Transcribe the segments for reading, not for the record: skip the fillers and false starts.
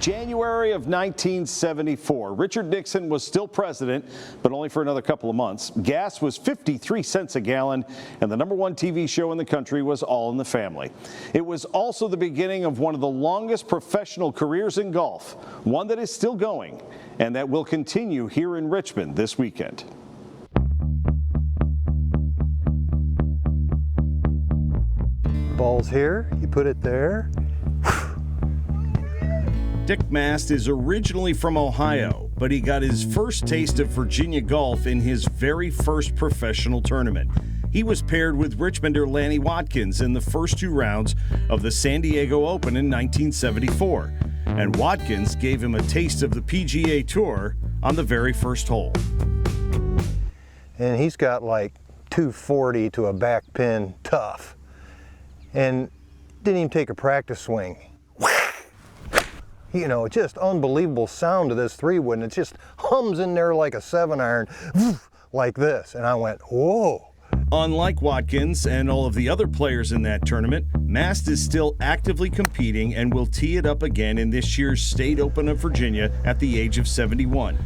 January of 1974. Richard Nixon was still president, but only for another couple of months. Gas was 53 cents a gallon, and the #1 TV show in the country was All in the Family. It was also the beginning of one of the longest professional careers in golf, one that is still going, and that will continue here in Richmond this weekend. Ball's here, you put it there. Dick Mast is originally from Ohio, but he got his first taste of Virginia golf in his very first professional tournament. He was paired with Richmonder Lanny Watkins in the first 2 rounds of the San Diego Open in 1974, and Watkins gave him a taste of the PGA Tour on the very first hole. And he's got like 240 to a back pin tough. And didn't even take a practice swing. You know, just unbelievable sound to this 3-wood, and it just hums in there like a 7-iron, like this. And I went, whoa. Unlike Watkins and all of the other players in that tournament, Mast is still actively competing and will tee it up again in this year's State Open of Virginia at the age of 71.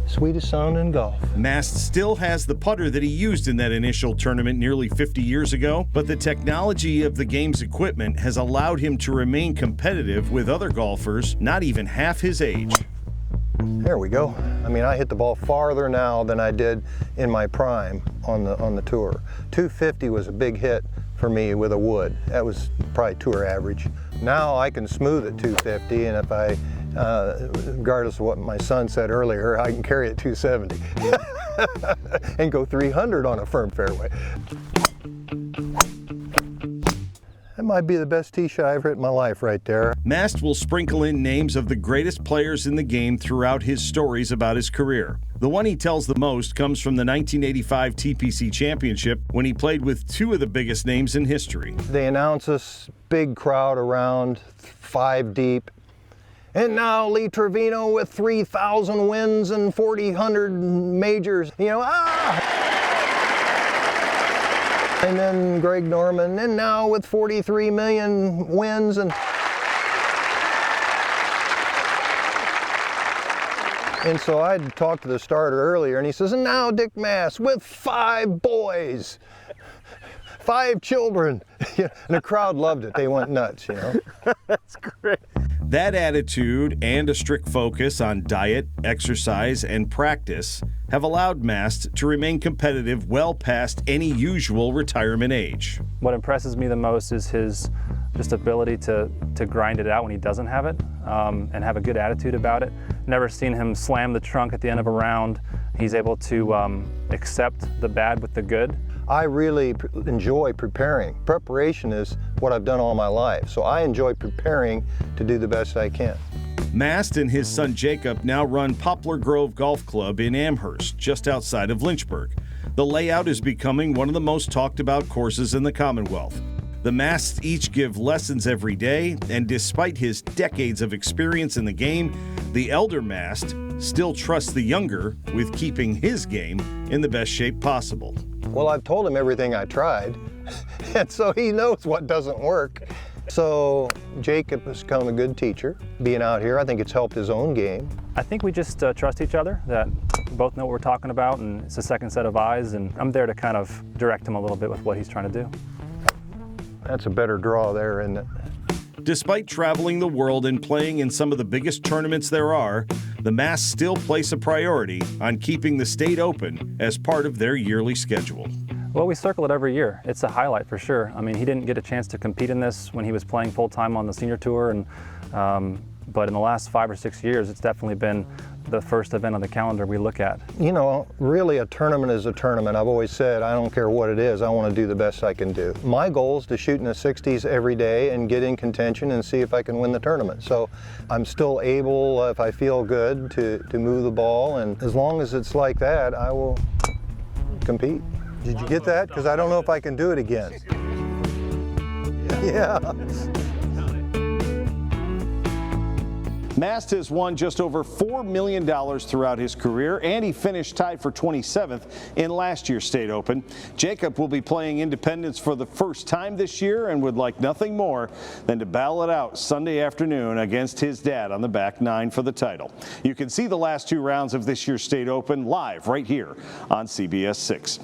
Sweetest sound in golf. Mast still has the putter that he used in that initial tournament nearly 50 years ago, but the technology of the game's equipment has allowed him to remain competitive with other golfers not even half his age. There we go. I mean, I hit the ball farther now than I did in my prime on the tour. 250 was a big hit for me with a wood. That was probably tour average. Now I can smooth at 250, and if I regardless of what my son said earlier, I can carry it 270 and go 300 on a firm fairway. That might be the best tee shot I've hit in my life right there. Mast will sprinkle in names of the greatest players in the game throughout his stories about his career. The one he tells the most comes from the 1985 TPC Championship when he played with 2 of the biggest names in history. They announce us, big crowd around, 5 deep. And now Lee Trevino with 3,000 wins and 4,000 majors. You know, And then Greg Norman, and now with 43 million wins. And so I talked to the starter earlier, and he says, and now Dick Mast with 5 boys, 5 children. And the crowd loved it. They went nuts, you know. That's great. That attitude and a strict focus on diet, exercise, and practice have allowed Mast to remain competitive well past any usual retirement age. What impresses me the most is his just ability to grind it out when he doesn't have it, and have a good attitude about it. Never seen him slam the trunk at the end of a round. He's able to accept the bad with the good. I really enjoy preparing. Preparation is what I've done all my life, so I enjoy preparing to do the best I can. Mast and his son Jacob now run Poplar Grove Golf Club in Amherst, just outside of Lynchburg. The layout is becoming one of the most talked about courses in the Commonwealth. The Masts each give lessons every day, and despite his decades of experience in the game, the elder Mast still trusts the younger with keeping his game in the best shape possible. Well, I've told him everything I tried, and so he knows what doesn't work. So Jacob has become a good teacher. Being out here, I think it's helped his own game. I think we just trust each other, that we both know what we're talking about, and it's a second set of eyes, and I'm there to kind of direct him a little bit with what he's trying to do. That's a better draw there, isn't it? Despite traveling the world and playing in some of the biggest tournaments there are, the Masts still place a priority on keeping the State Open as part of their yearly schedule. Well, we circle it every year. It's a highlight for sure. I mean, he didn't get a chance to compete in this when he was playing full-time on the senior tour, and but in the last 5 or 6 years, it's definitely been the first event on the calendar we look at. You know, really a tournament is a tournament. I've always said, I don't care what it is, I want to do the best I can do. My goal is to shoot in the 60s every day and get in contention and see if I can win the tournament. So I'm still able, if I feel good, to move the ball, and as long as it's like that, I will compete. Did you get that? Because I don't know if I can do it again. Yeah. Mast has won just over $4 million throughout his career, and he finished tied for 27th in last year's State Open. Jacob will be playing Independence for the first time this year and would like nothing more than to battle it out Sunday afternoon against his dad on the back nine for the title. You can see the last two rounds of this year's State Open live right here on CBS 6.